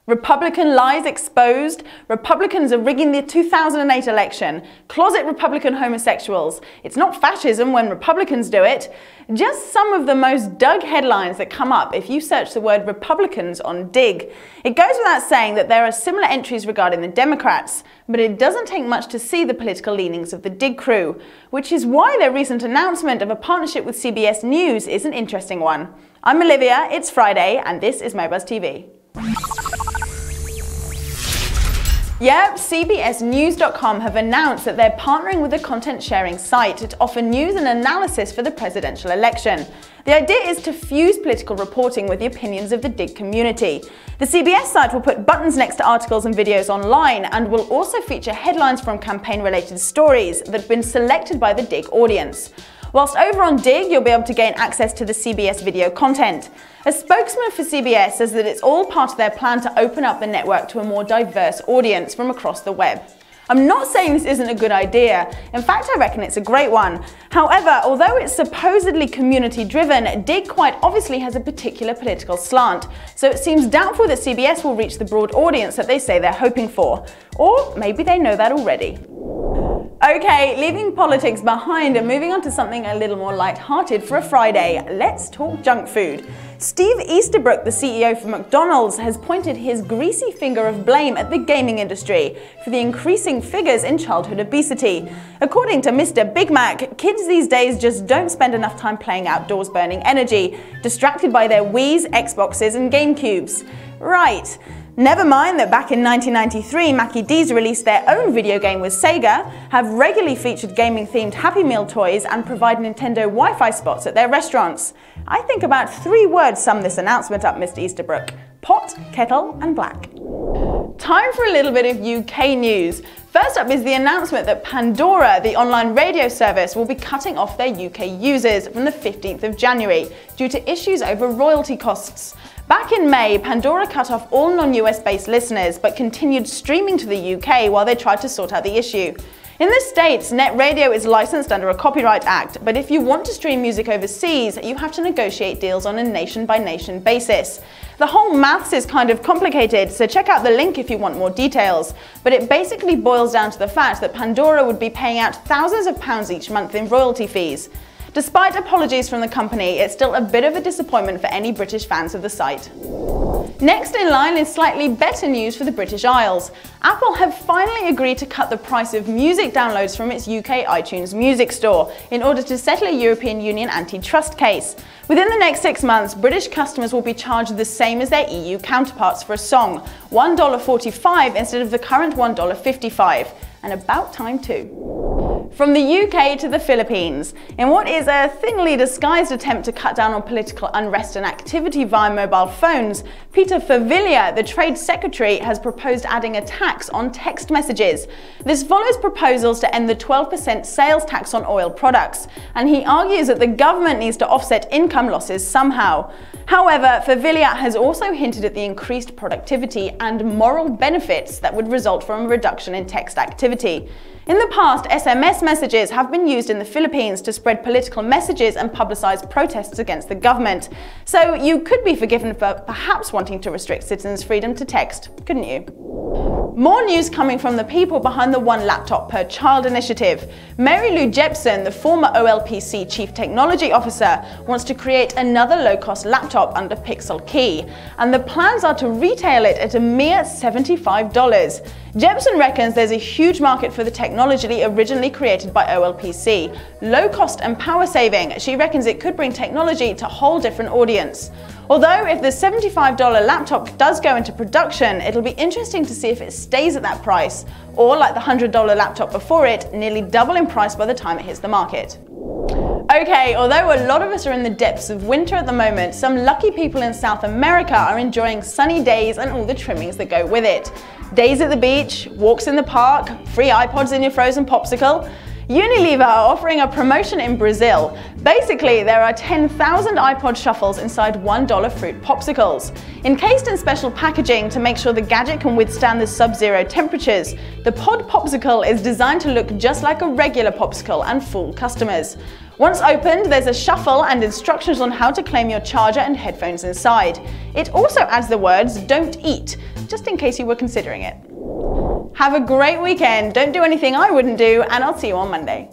Republican lies exposed, Republicans are rigging the 2008 election, closet Republican homosexuals, it's not fascism when Republicans do it. Just some of the most dug headlines that come up if you search the word Republicans on Digg. It goes without saying that there are similar entries regarding the Democrats, but it doesn't take much to see the political leanings of the Digg crew, which is why their recent announcement of a partnership with CBS News is an interesting one. I'm Olivia, it's Friday, and this is MoBuzz TV. Yep, CBSNews.com have announced that they're partnering with a content-sharing site to offer news and analysis for the presidential election. The idea is to fuse political reporting with the opinions of the Digg community. The CBS site will put buttons next to articles and videos online and will also feature headlines from campaign-related stories that have been selected by the Digg audience. Whilst over on Digg, you'll be able to gain access to the CBS video content. A spokesman for CBS says that it's all part of their plan to open up the network to a more diverse audience from across the web. I'm not saying this isn't a good idea. In fact, I reckon it's a great one. However, although it's supposedly community-driven, Digg quite obviously has a particular political slant, so it seems doubtful that CBS will reach the broad audience that they say they're hoping for. Or maybe they know that already. Okay, leaving politics behind and moving on to something a little more light-hearted for a Friday, let's talk junk food. Steve Easterbrook, the CEO for McDonald's, has pointed his greasy finger of blame at the gaming industry for the increasing figures in childhood obesity. According to Mr. Big Mac, kids these days just don't spend enough time playing outdoors burning energy, distracted by their Wiis, Xboxes and GameCubes. Right. Never mind that back in 1993, Mackie D's released their own video game with Sega, have regularly featured gaming-themed Happy Meal toys and provide Nintendo Wi-Fi spots at their restaurants. I think about 3 words sum this announcement up, Mr. Easterbrook: pot, kettle and black. Time for a little bit of UK news. First up is the announcement that Pandora, the online radio service, will be cutting off their UK users from the 15th of January due to issues over royalty costs. Back in May, Pandora cut off all non-US based listeners but continued streaming to the UK while they tried to sort out the issue. In the States, net radio is licensed under a Copyright Act, but if you want to stream music overseas, you have to negotiate deals on a nation-by-nation basis. The whole maths is kind of complicated, so check out the link if you want more details. But it basically boils down to the fact that Pandora would be paying out thousands of pounds each month in royalty fees. Despite apologies from the company, it's still a bit of a disappointment for any British fans of the site. Next in line is slightly better news for the British Isles. Apple have finally agreed to cut the price of music downloads from its UK iTunes Music Store in order to settle a European Union antitrust case. Within the next 6 months, British customers will be charged the same as their EU counterparts for a song, $1.45 instead of the current $1.55. And about time too. From the UK to the Philippines, in what is a thinly disguised attempt to cut down on political unrest and activity via mobile phones, Peter Favilla, the Trade Secretary, has proposed adding a tax on text messages. This follows proposals to end the 12% sales tax on oil products, and he argues that the government needs to offset income losses somehow. However, Favilla has also hinted at the increased productivity and moral benefits that would result from a reduction in text activity. In the past, SMS messages have been used in the Philippines to spread political messages and publicize protests against the government. So you could be forgiven for perhaps wanting to restrict citizens' freedom to text, couldn't you? More news coming from the people behind the One Laptop Per Child initiative. Mary Lou Jepson, the former OLPC Chief Technology Officer, wants to create another low-cost laptop under Pixel Key, and the plans are to retail it at a mere $75. Jepson reckons there's a huge market for the technology originally created by OLPC. Low cost and power saving, she reckons it could bring technology to a whole different audience. Although if the $75 laptop does go into production, it'll be interesting to see if it stays at that price, or like the $100 laptop before it, nearly double in price by the time it hits the market. Okay, although a lot of us are in the depths of winter at the moment, some lucky people in South America are enjoying sunny days and all the trimmings that go with it. Days at the beach, walks in the park, free iPods in your frozen popsicle. Unilever are offering a promotion in Brazil. Basically, there are 10,000 iPod shuffles inside $1 fruit popsicles. Encased in special packaging to make sure the gadget can withstand the sub-zero temperatures, the pod popsicle is designed to look just like a regular popsicle and fool customers. Once opened, there's a shuffle and instructions on how to claim your charger and headphones inside. It also adds the words "Don't eat" just in case you were considering it. Have a great weekend, don't do anything I wouldn't do, and I'll see you on Monday.